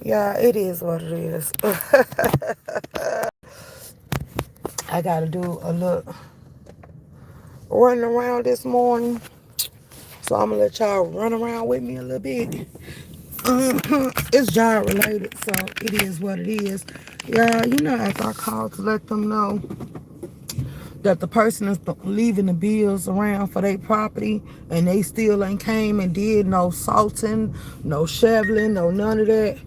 Yeah, it is what it is. I gotta do a little running around this morning. So I'm gonna let y'all run around with me a little bit. It's job related, so it is what it is. Yeah, after I called to let them know that the person is leaving the bills around for their property and they still ain't came and did no salting, no shoveling, no none of that.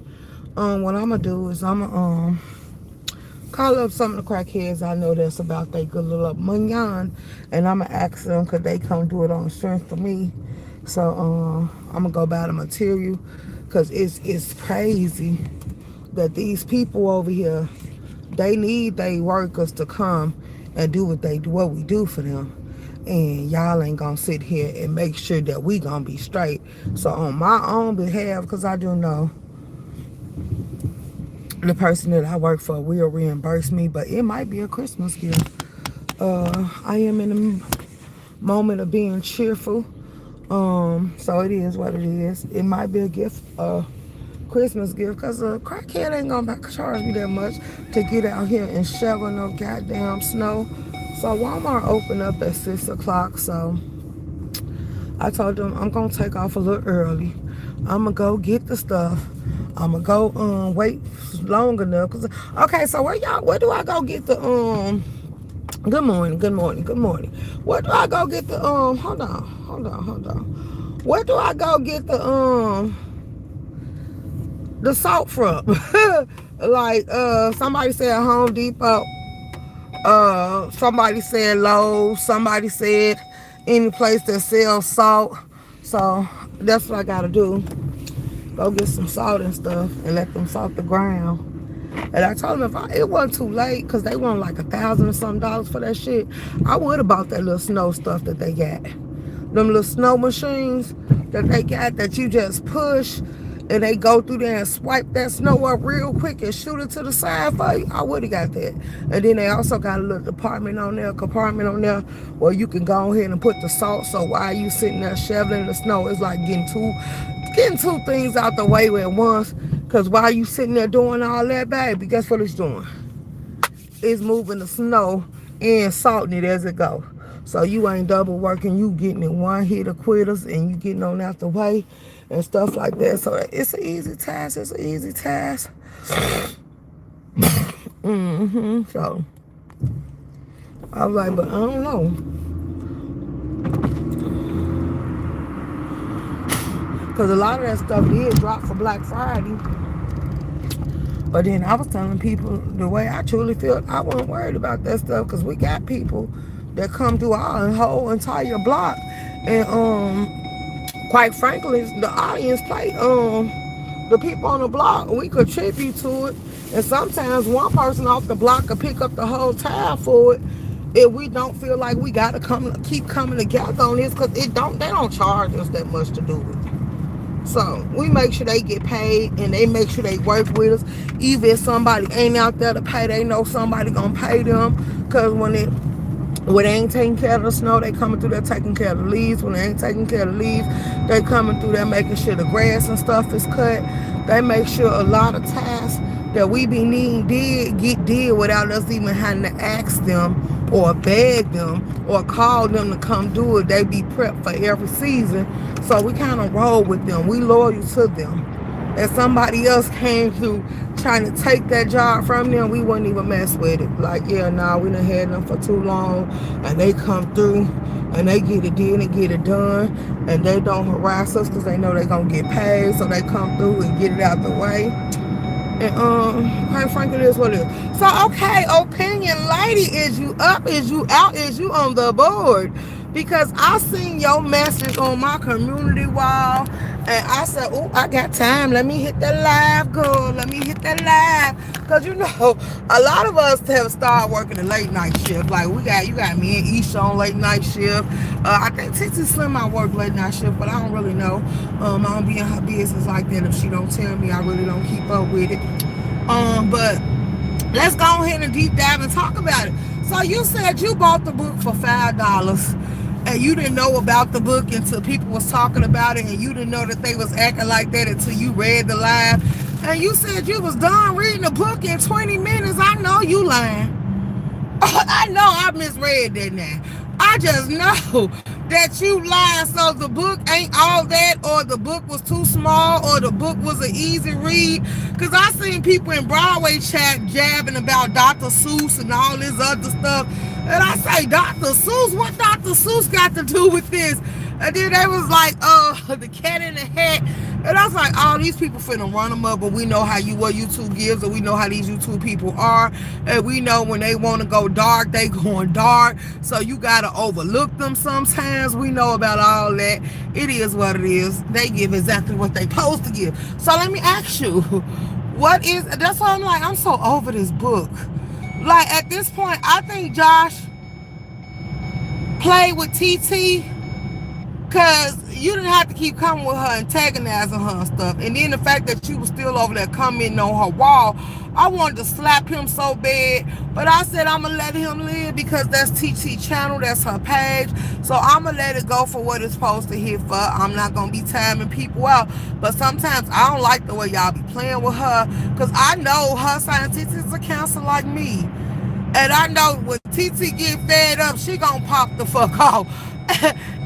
What I'm gonna do is I'm gonna call up some of the crackheads I know that's about they good little mignon, and I'm gonna ask them could they come do it on the strength of me. So I'm gonna go buy the material, cause it's crazy that these people over here, they need they workers to come and do what we do for them. And y'all ain't gonna sit here and make sure that we gonna be straight. So on my own behalf, cause I do know the person that I work for will reimburse me, but it might be a Christmas gift. I am in the moment of being cheerful. So it is what it is. It might be a gift, Christmas gift, because a crackhead ain't gonna charge me that much to get out here and shovel no goddamn snow. So Walmart opened up at 6 o'clock, so I told them I'm gonna take off a little early. I'm gonna go get the stuff. I'm gonna go wait long enough. Okay, so where do I go get the good morning, good morning, good morning. Where do I go get the hold on. Where do I go get the salt from? Like somebody said Home Depot, somebody said Lowe's, somebody said any place that sells salt. So that's what I gotta do. Go get some salt and stuff and let them salt the ground. And I told them if it wasn't too late, because they want like $1,000 or something dollars for that shit, I would have bought that little snow stuff that they got. Them little snow machines that they got that you just push and they go through there and swipe that snow up real quick and shoot it to the side for you. I would have got that. And then they also got a little compartment on there where you can go ahead and put the salt. So while you sitting there shoveling the snow, it's like getting two things out the way at once. Because while you sitting there doing all that, baby, guess what it's doing? It's moving the snow and salting it as it go. So you ain't double working. You getting in one hit of quitters and you getting on out the way and stuff like that. So it's an easy task. It's an easy task. So I was like, but I don't know. Because a lot of that stuff did drop for Black Friday. But then I was telling people the way I truly feel, I wasn't worried about that stuff, because we got people that come through our whole entire block. And quite frankly, the audience play the people on the block, we contribute to it. And sometimes one person off the block could pick up the whole tab for it if we don't feel like we gotta keep coming together on this, because they don't charge us that much to do it. So we make sure they get paid and they make sure they work with us. Even if somebody ain't out there to pay, they know somebody gonna pay them. Because when they ain't taking care of the snow, they coming through there taking care of the leaves. When they ain't taking care of the leaves, they coming through there making sure the grass and stuff is cut. They make sure a lot of tasks that we be needing did without us even having to ask them or beg them or call them to come do it. They be prepped for every season. So we kind of roll with them. We loyal to them. If somebody else came through trying to take that job from them, we wouldn't even mess with it. Like, yeah, nah, we done had them for too long, and they come through and they get it done and get it done, and they don't harass us because they know they're gonna get paid, so they come through and get it out the way. And quite frankly, it is what it is. So okay, opinion lady, is you up, is you out, is you on the board? Because I seen your message on my community wall, and I said, oh, I got time, let me hit that live, girl, let me hit that live. Because a lot of us have started working a late night shift. Like you got me and Isha on late night shift. I think Titsy Slim might work late night shift, but I don't really know. I don't be in her business like that. If she don't tell me, I really don't keep up with it. But let's go ahead and deep dive and talk about it. So you said you bought the book for $5, and you didn't know about the book until people was talking about it, and you didn't know that they was acting like that until you read the live. and you said you was done reading the book in 20 minutes, I know you lying. I know I misread that now. I just know that you lied, so the book ain't all that, or the book was too small, or the book was an easy read. Because I seen people in Broadway chat jabbing about Dr. Seuss and all this other stuff. And I say, Dr. Seuss? What Dr. Seuss got to do with this? And then they was like, the cat in the hat. And I was like, oh, these people finna run them up, but we know how what YouTube gives, and we know how these YouTube people are. And we know when they want to go dark, they going dark. So you got to overlook them sometimes. We know about all that. It is what it is. They give exactly what they supposed to give. So let me ask you, that's why I'm like, I'm so over this book. Like, at this point, I think Josh played with TT because you didn't have to keep coming with her, antagonizing her and stuff. And then the fact that you was still over there commenting on her wall, I wanted to slap him so bad. But I said I'm going to let him live because that's TT channel. That's her page. So I'm going to let it go for what it's supposed to hit for. I'm not going to be timing people out. But sometimes I don't like the way y'all be playing with her because I know her saying TT's a counselor like me. And I know when TT get fed up, she gonna pop the fuck off.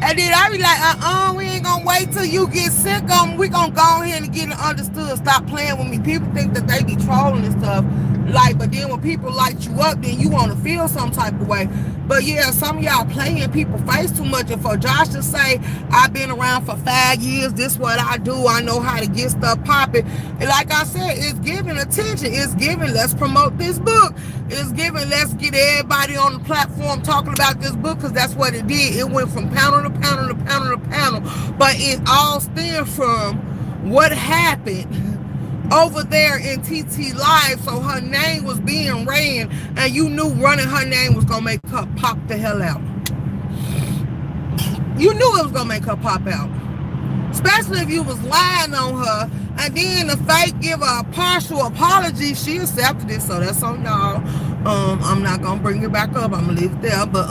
And then I be like, we ain't gonna wait till you get sick on me. We gonna go ahead and get it understood. Stop playing with me. People think that they be trolling and stuff. Like, but then when people light you up, then you want to feel some type of way. But yeah, some of y'all playing in people's face too much. And for Josh to say, I've been around for 5 years, this what I do, I know how to get stuff popping. And like I said, it's giving attention. It's giving, let's promote this book. It's giving, let's get everybody on the platform talking about this book, because that's what it did. It went from panel to panel to panel to panel. But it all stemmed from what happened over there in TT Live. So her name was being ran, and you knew running her name was gonna make her pop the hell out. You knew it was gonna make her pop out, especially if you was lying on her. And then the fake give her a partial apology. She accepted it, so that's on y'all. I'm not gonna bring it back up. I'm gonna leave it there. But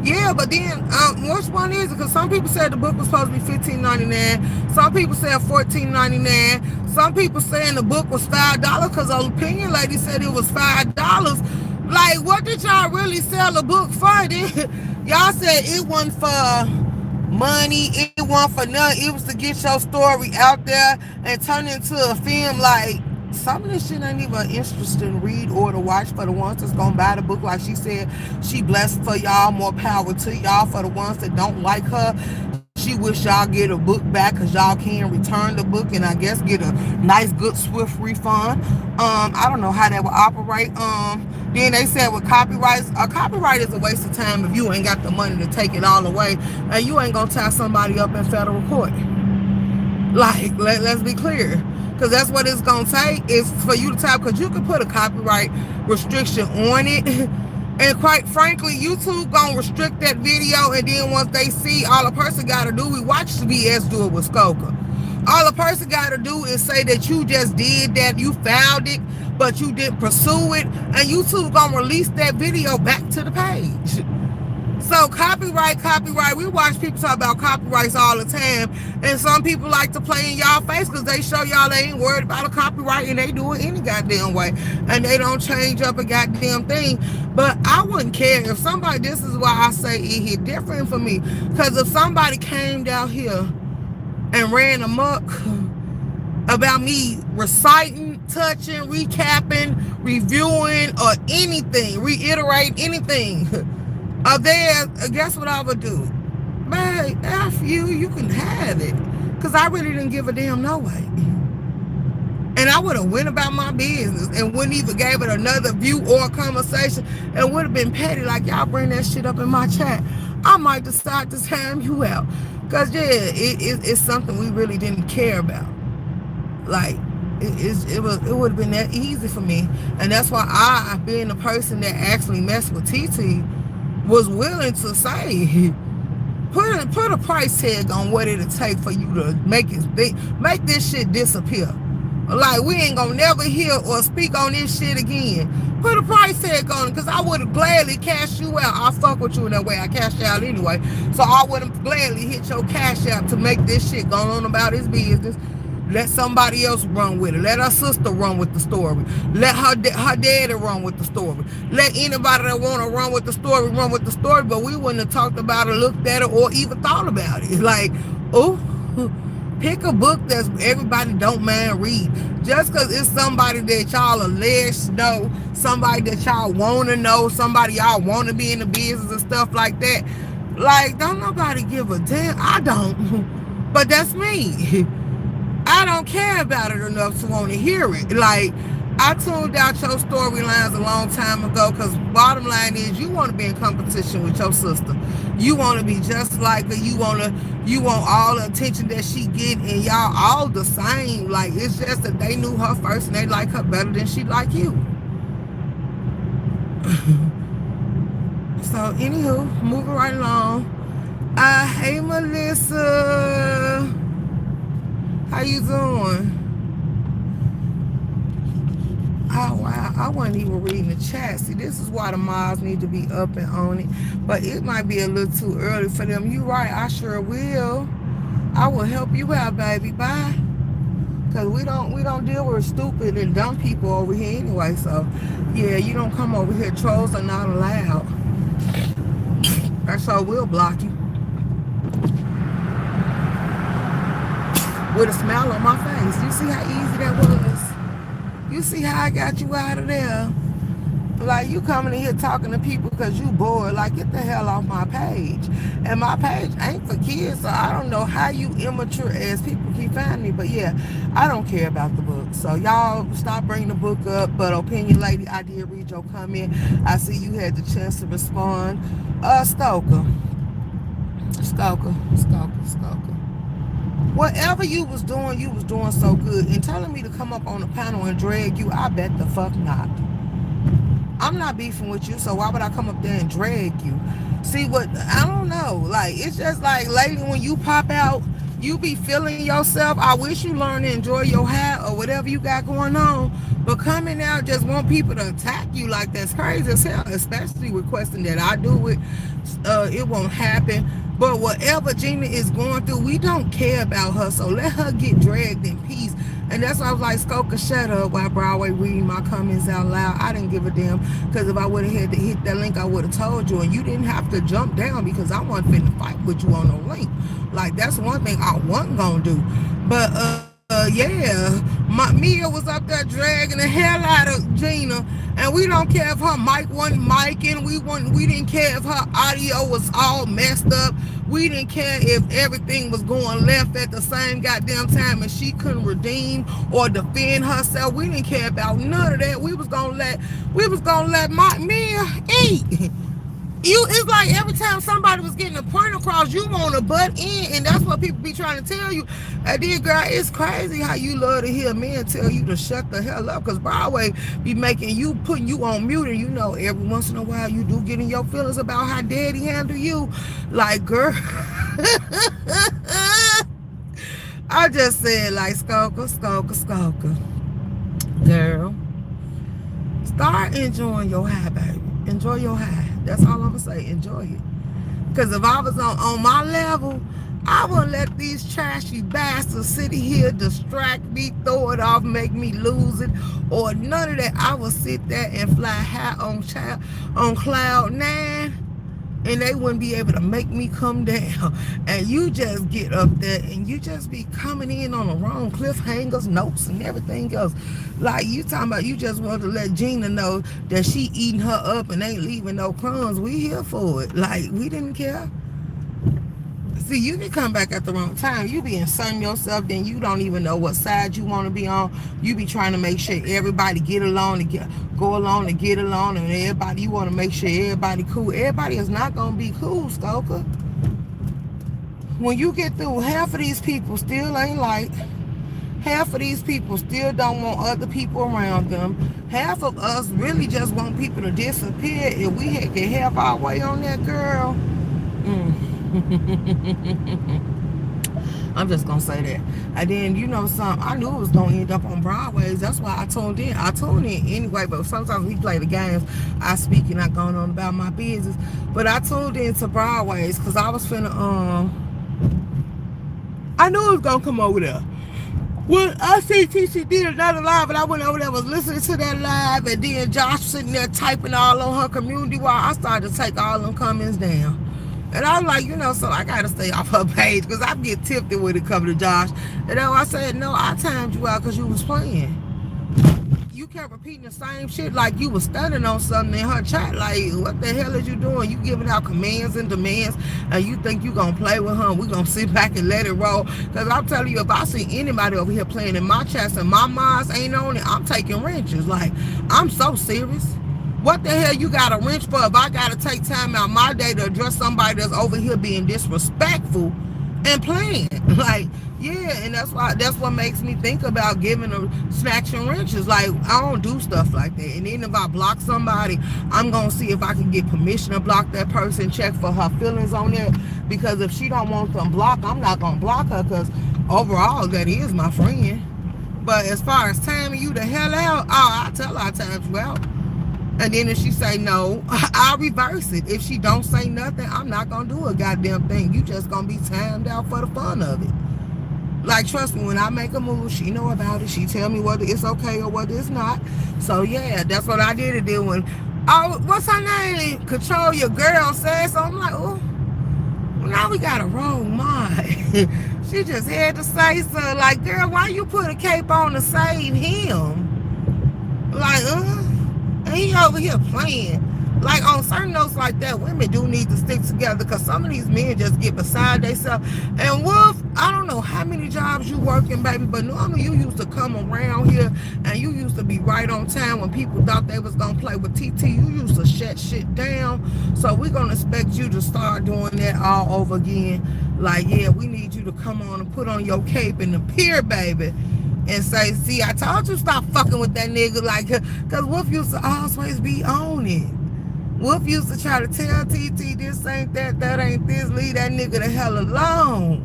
yeah. But then which one is it? Because some people said the book was supposed to be $15.99. Some people said $14.99. Some people saying the book was $5 because the opinion lady said it was $5. Like, what did y'all really sell the book for? Y'all said it wasn't for money, it wasn't for nothing. It was to get your story out there and turn it into a film. Like, some of this shit ain't even interesting to read or to watch for the ones that's gonna buy the book. Like she said, she blessed for y'all, more power to y'all. For the ones that don't like her, she wish y'all get a book back because y'all can return the book and I guess get a nice, good, swift refund. I don't know how that will operate. Then they said with copyrights, a copyright is a waste of time if you ain't got the money to take it all away, and you ain't gonna tie somebody up in federal court. Like, let's be clear, because that's what it's gonna take is for you to tap, because you can put a copyright restriction on it. And quite frankly, YouTube gonna restrict that video, and then once they see, all a person gotta do, we watched the BS do it with Skoka. All a person gotta do is say that you just did that, you found it, but you didn't pursue it, and YouTube gonna release that video back to the page. So copyright, we watch people talk about copyrights all the time, and some people like to play in y'all face because they show y'all they ain't worried about a copyright and they do it any goddamn way, and they don't change up a goddamn thing. But I wouldn't care if somebody, this is why I say it hit different for me, because if somebody came down here and ran amok about me reciting, touching, recapping, reviewing, or anything, reiterate anything of theirs, guess what I would do? Man, F you, you can have it. Because I really didn't give a damn no way. And I would have went about my business and wouldn't even gave it another view or a conversation, and would have been petty like, y'all bring that shit up in my chat. I might decide to time you out. Because, yeah, it's something we really didn't care about. Like, it would have been that easy for me. And that's why I, being the person that actually messed with TT, was willing to say, put a price tag on what it'll take for you to make this shit disappear. Like, we ain't gonna never hear or speak on this shit again. Put a price tag on it, because I would have gladly cashed you out. I fuck with you in that way. I cashed out anyway. So I would have gladly hit your cash out to make this shit go on about his business. Let somebody else run with it. Let her sister run with the story. Let her daddy run with the story. Let anybody that want to run with the story run with the story. But we wouldn't have talked about it, looked at it, or even thought about it. It's like, oh, pick a book that everybody don't mind read. Just because it's somebody that y'all alleged know, somebody that y'all want to know, somebody y'all want to be in the business and stuff like that. Like, don't nobody give a damn. I don't. But that's me. I don't care about it enough to want to hear it. Like, I tuned out your storylines a long time ago because bottom line is you want to be in competition with your sister. You want to be just like her. You want all the attention that she get, and y'all all the same. Like, it's just that they knew her first and they like her better than she like you. So, anywho, moving right along. Hey, Melissa. How you doing? Oh, wow. I wasn't even reading the chat. See, this is why the mods need to be up and on it. But it might be a little too early for them. You right. I sure will. I will help you out, baby. Bye. Because we don't deal with stupid and dumb people over here anyway. So, yeah, you don't come over here. Trolls are not allowed. I sure will block you. With a smile on my face. You see how easy that was? You see how I got you out of there? Like, you coming in here talking to people because you bored. Like, get the hell off my page. And my page ain't for kids, so I don't know how you immature ass people keep finding me. But yeah, I don't care about the book. So y'all stop bringing the book up. But Opinion Lady, I did read your comment. I see you had the chance to respond. Stoker. Whatever you was doing so good. And telling me to come up on the panel and drag you, I bet the fuck not. I'm not beefing with you, so why would I come up there and drag you? See, what, I don't know. Like, it's just like lately when you pop out, you be feeling yourself. I wish you learn to enjoy your hat or whatever you got going on. But coming out just want people to attack you like that's crazy as hell, especially requesting that I do it. It won't happen. But whatever Gina is going through, we don't care about her. So let her get dragged in peace. And that's why I was like, Skoka, shut up while Broadway reading my comments out loud. I didn't give a damn, because if I would have had to hit that link, I would have told you. And you didn't have to jump down because I wasn't finna fight with you on no link. Like, that's one thing I wasn't gonna do. But yeah, Mia was up there dragging the hell out of Gina, and we don't care if her mic wasn't micing. We didn't care if her audio was all messed up. We didn't care if everything was going left at the same goddamn time and she couldn't redeem or defend herself. We didn't care about none of that. We was gonna let Mia eat. It's like every time somebody was getting a point across, you want to butt in, and that's what people be trying to tell you. And then, girl, it's crazy how you love to hear men tell you to shut the hell up, because Broadway be putting you on mute, and you know every once in a while you do get in your feelings about how daddy handle you. Like, girl, I just said, like, Skoka. Girl, start enjoying your high, baby. Enjoy your high. That's all I'm gonna say. Enjoy it. Because if I was on my level, I wouldn't let these trashy bastards sit here, distract me, throw it off, make me lose it, or none of that. I would sit there and fly high on cloud 9, and they wouldn't be able to make me come down. And you just get up there and you just be coming in on the wrong cliffhangers, notes, and everything else. Like, you talking about you just want to let Gina know that she eating her up and ain't leaving no crumbs. We here for it. Like, we didn't care. See, you can come back at the wrong time. You be inserting yourself, then you don't even know what side you want to be on. You be trying to make sure everybody get along and go along and get along, and everybody, you want to make sure everybody cool. Everybody is not going to be cool, Skoka. When you get through, half of these people still ain't like. Half of these people still don't want other people around them. Half of us really just want people to disappear. If we had to have our way on that, girl. I'm just gonna say that. And then, you know something, I knew it was gonna end up on Broadway. That's why I tuned in. I tuned in anyway, but sometimes we play the games. I speak and I go on about my business. But I tuned in to Broadway's because I was finna I knew it was gonna come over there. Well, I see TC did another live, and I went over there, was listening to that live, and then Josh sitting there typing all on her community wall. I started to take all them comments down. And I was like, so I got to stay off her page because I get tipsy when it comes to Josh. And then I said, no, I timed you out because you was playing. You kept repeating the same shit like you was studying on something in her chat. Like, what the hell is you doing? You giving out commands and demands, and you think you gonna play with her? We gonna sit back and let it roll? Because I'm telling you, if I see anybody over here playing in my chats and my minds ain't on it, I'm taking wrenches. Like, I'm so serious. What the hell you got a wrench for if I gotta take time out my day to address somebody that's over here being disrespectful and playing? Like, yeah, and that's what makes me think about giving them snacks and wrenches. Like, I don't do stuff like that. And then if I block somebody, I'm gonna see if I can get permission to block that person, check for her feelings on it. Because if she don't want them blocked, I'm not gonna block her, because overall that is my friend. But as far as timing you the hell out, I tell her I timed you out. And then if she say no, I'll reverse it. If she don't say nothing, I'm not gonna do a goddamn thing. You just gonna be timed out for the fun of it. Like, trust me, when I make a move, she know about it. She tell me whether it's okay or whether it's not. So yeah, that's what I did. It when, what's her name? Control Your Girl said so. I'm like, oh, well, now we got a wrong mind. She just had to say so. Like, girl, why you put a cape on to save him? Like, and he over here playing. Like, on certain notes like that, women do need to stick together, because some of these men just get beside themselves. And Wolf, I don't know how many jobs you working, baby, but normally you used to come around here and you used to be right on time when people thought they was going to play with TT. You used to shut shit down. So we're going to expect you to start doing that all over again. Like, yeah, we need you to come on and put on your cape and appear, baby, and say, see, I told you stop fucking with that nigga. Like, because Wolf used to always be on it. Wolf used to try to tell TT this ain't that, that ain't this, leave that nigga the hell alone.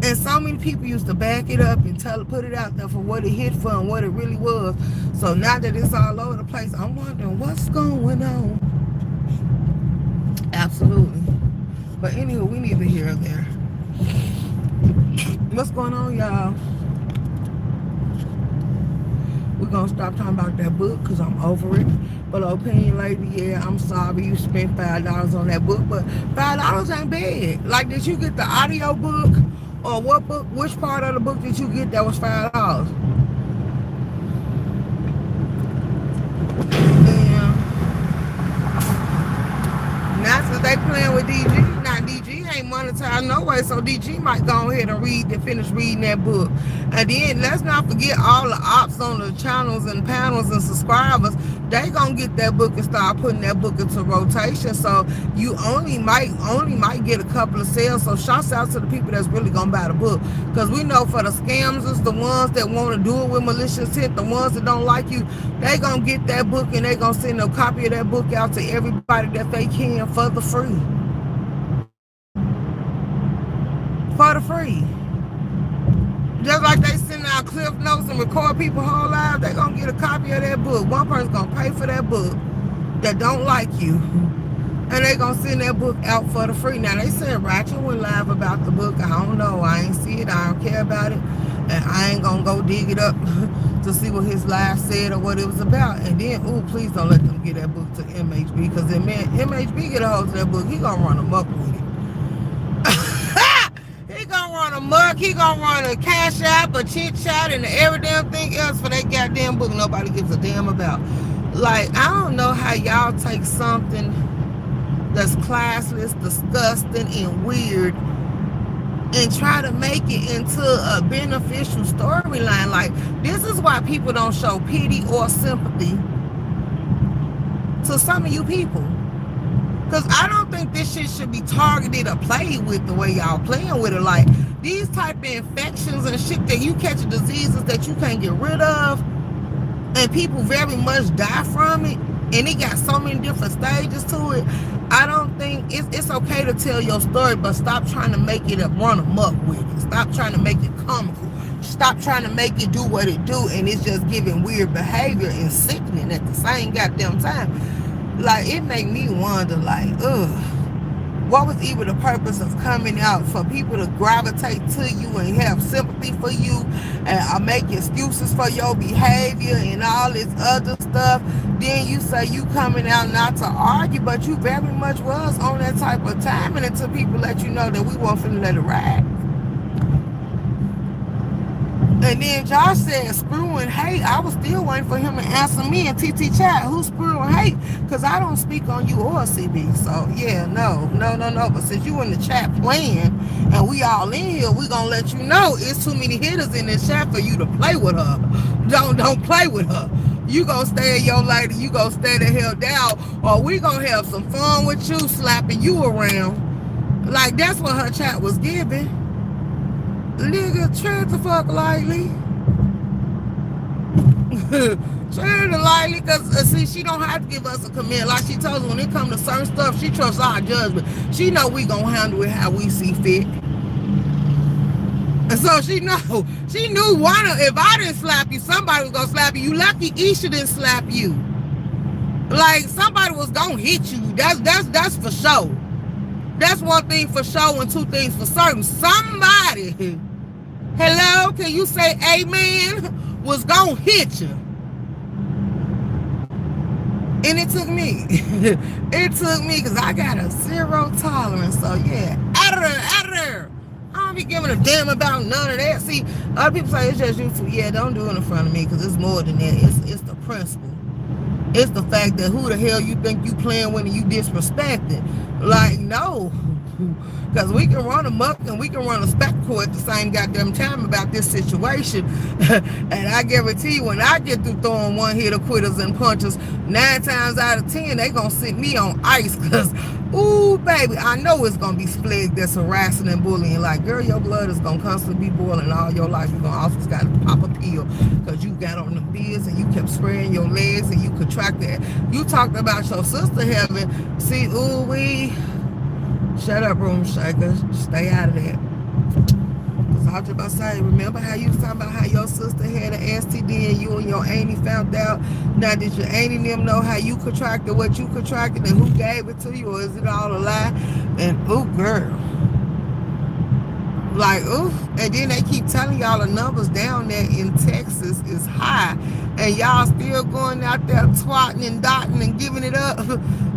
And so many people used to back it up and put it out there for what it hit for and what it really was. So now that it's all over the place, I'm wondering what's going on. Absolutely. But anyway, we need to hear there. What's going on, y'all? We're gonna stop talking about that book because I'm over it. But opinion lady, yeah, I'm sorry you spent $5 on that book, but $5 ain't bad. Like, did you get the audio book, or what book? Which part of the book did you get that was $5? Yeah. Now since they playing with DG, now DG ain't monetized no way, so DG might go ahead and finish reading that book. And then let's not forget all the ops on the channels and panels and subscribers. They gonna get that book and start putting that book into rotation. So you only might get a couple of sales. So shouts out to the people that's really gonna buy the book, because we know for the scammers, the ones that want to do it with malicious intent, the ones that don't like you, they gonna get that book and they gonna send a copy of that book out to everybody that they can for the free. For the free. Just like they send out cliff notes and record people whole lives, they gonna get a copy of that book. One person's gonna pay for that book that don't like you, and they gonna send that book out for the free. Now they said Ratchet went live about the book. I don't know. I ain't see it. I don't care about it, and I ain't gonna go dig it up to see what his live said or what it was about. And then, ooh, please don't let them get that book to MHB, because if MHB get a hold of that book, he gonna run amok with it. He gonna run amok. He gonna run a Cashapp, a Chit Chat, and every damn thing else for that goddamn book nobody gives a damn about. Like, I don't know how y'all take something that's classless, disgusting, and weird and try to make it into a beneficial storyline. Like, this is why people don't show pity or sympathy to some of you people. Because I don't think this shit should be targeted or played with the way y'all playing with it. Like, these type of infections and shit that you catch, diseases that you can't get rid of, and people very much die from it, and it got so many different stages to it. I don't think it's okay to tell your story, but stop trying to make it run amok with it. Stop trying to make it comical. Stop trying to make it do what it do, and it's just giving weird behavior and sickening at the same goddamn time. Like, it make me wonder, like, ugh. What was even the purpose of coming out? For people to gravitate to you and have sympathy for you and make excuses for your behavior and all this other stuff. Then you say you coming out not to argue, but you very much was on that type of time, and until people let you know that we weren't finna let it ride. And then Josh said spewing hate. I was still waiting for him to answer me in TT chat. Who's spewing hate? Because I don't speak on you or CB. So yeah, no. But since you in the chat playing and we all in here, we gonna let you know it's too many hitters in this chat for you to play with her. Don't play with her. You gonna stay in your lady. You gonna stay the hell down, or we gonna have some fun with you slapping you around. Like that's what her chat was giving. Nigga, tread the fuck lightly. Tread it lightly, because see, she don't have to give us a command. Like she told us, when it comes to certain stuff, she trusts our judgment. She know we gonna handle it how we see fit. And so she knew if I didn't slap you, somebody was gonna slap you. You lucky Isha didn't slap you. Like somebody was gonna hit you. That's for sure. That's one thing for sure and two things for certain. Somebody, hello, can you say amen, was gonna hit you. And it took me. It took me because I got a zero tolerance. So yeah, out of there. I don't be giving a damn about none of that. See, a lot of people say it's just you. Yeah, don't do it in front of me because it's more than that. It's the principle. It's the fact that who the hell you think you playing with and you disrespected. Like, no. Because we can run amok and we can run a spectacle at the same goddamn time about this situation. And I guarantee you, when I get through throwing one-hitter quitters and punches, 9 times out of 10, they going to sit me on ice. Because, ooh, baby, I know it's going to be split that's harassing and bullying. Like, girl, your blood is going to constantly be boiling all your life. You're going to also got to pop a pill because you got on the biz and you kept spraying your legs and you contracted. You talked about your sister having, see, ooh, we... Shut up, room shaker. Stay out of that. Because I was just about to say, remember how you was talking about how your sister had an STD and you and your auntie found out? Now, did your auntie and them know how you contracted what you contracted and who gave it to you? Or is it all a lie? And, ooh, girl. Like, oof. And then they keep telling y'all the numbers down there in Texas is high. And y'all still going out there twatting and dotting and giving it up.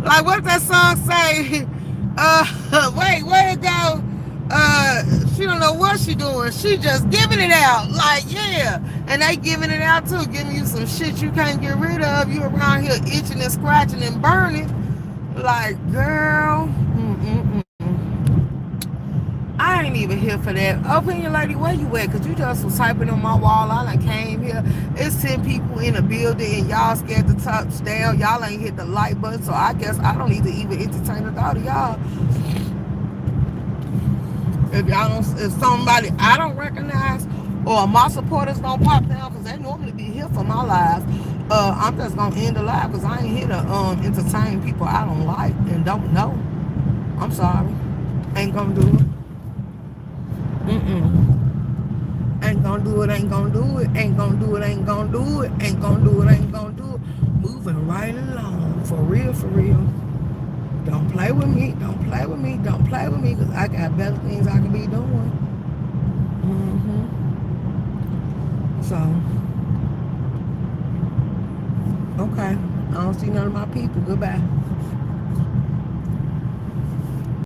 Like, what that song say? Wait, where it go? She don't know what she doing. She just giving it out. Like, yeah. And they giving it out too, giving you some shit you can't get rid of. You around here itching and scratching and burning. Like, girl. I ain't even here for that. Opinion lady, where you at? Because you just was typing on my wall. I done came here. It's 10 people in the building and y'all scared to touch down. Y'all ain't hit the like button. So I guess I don't need to even entertain the thought of y'all. If y'all don't, if somebody I don't recognize or my supporters don't pop down because they normally be here for my live, I'm just gonna end the live because I ain't here to entertain people I don't like and don't know. I'm sorry. Ain't gonna do it. Ain't gonna do it, ain't gonna do it, ain't gonna do it, ain't gonna do it, ain't gonna do it, ain't gonna do it. Moving right along. For real, for real. Don't play with me, don't play with me, don't play with me, because I got better things I can be doing. So, okay. I don't see none of my people. Goodbye.